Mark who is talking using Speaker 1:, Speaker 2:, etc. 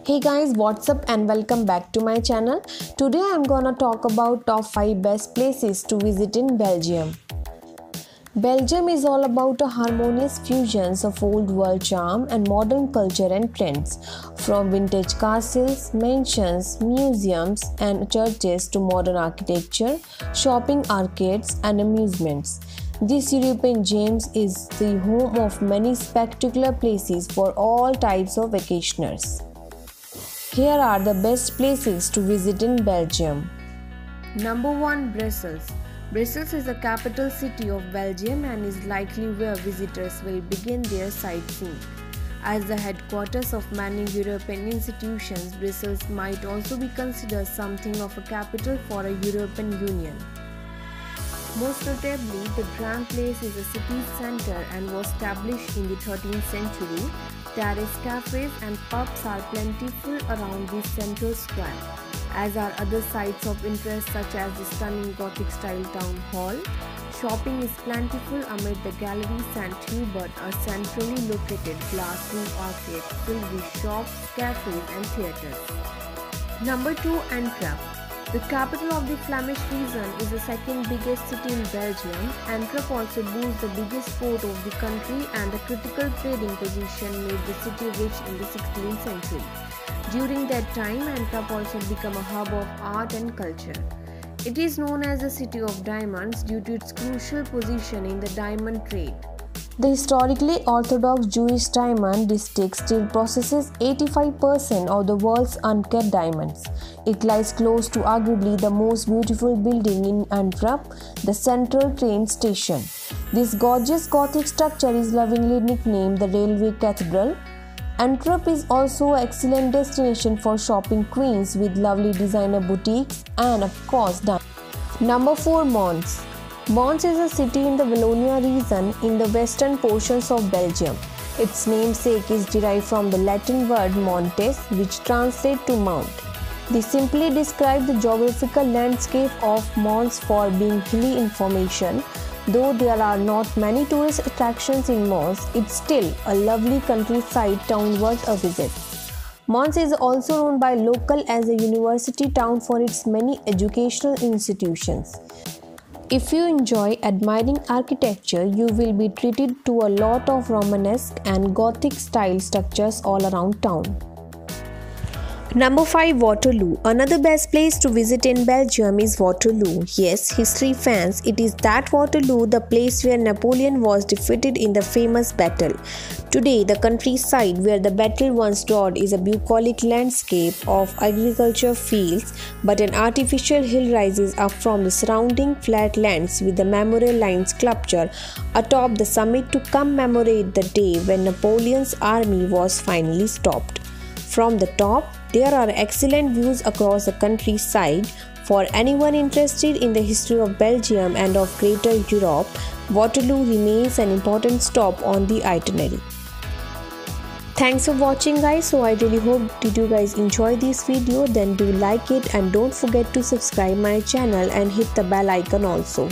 Speaker 1: Hey guys, what's up and welcome back to my channel. Today I'm gonna talk about top 5 best places to visit in Belgium. Belgium is all about a harmonious fusion of old world charm and modern culture and trends. From vintage castles, mansions, museums and churches to modern architecture, shopping arcades and amusements. This European gem is the home of many spectacular places for all types of vacationers. Here are the best places to visit in Belgium. Number 1. Brussels. Brussels is the capital city of Belgium and is likely where visitors will begin their sightseeing. As the headquarters of many European institutions, Brussels might also be considered something of a capital for a European Union. Most notably, the Grand Place is a city centre and was established in the 13th century. Terrace cafes and pubs are plentiful around this central square, as are other sites of interest such as the stunning Gothic-style town hall. Shopping is plentiful amid the Galerie Saint-Hubert, a centrally located glass roof arcade filled with shops, cafes and theatres. Number 2. Antwerp. The capital of the Flemish region is the second biggest city in Belgium. Antwerp also boasts the biggest port of the country and the critical trading position made the city rich in the 16th century. During that time, Antwerp also became a hub of art and culture. It is known as the City of Diamonds due to its crucial position in the diamond trade. The historically Orthodox Jewish diamond district still processes 85% of the world's uncut diamonds. It lies close to arguably the most beautiful building in Antwerp, the Central Train Station. This gorgeous Gothic structure is lovingly nicknamed the Railway Cathedral. Antwerp is also an excellent destination for shopping queens with lovely designer boutiques and of course diamonds. Number 4. Mons. Mons is a city in the Wallonia region in the western portions of Belgium. Its namesake is derived from the Latin word montes, which translates to mount. They simply describe the geographical landscape of Mons for being hilly in formation. Though there are not many tourist attractions in Mons, it's still a lovely countryside town worth a visit. Mons is also known by locals as a university town for its many educational institutions. If you enjoy admiring architecture, you will be treated to a lot of Romanesque and Gothic style structures all around town. Number 5. Waterloo. Another best place to visit in Belgium is Waterloo. Yes, history fans, it is that Waterloo, the place where Napoleon was defeated in the famous battle. Today, the countryside where the battle once stood is a bucolic landscape of agriculture fields, but an artificial hill rises up from the surrounding flat lands with the Memorial Line sculpture atop the summit to commemorate the day when Napoleon's army was finally stopped. From the top, there are excellent views across the countryside. For anyone interested in the history of Belgium and of Greater Europe, Waterloo remains an important stop on the itinerary. Thanks for watching guys. So I really hope did you guys enjoy this video. Then do like it and don't forget to subscribe my channel and hit the bell icon also.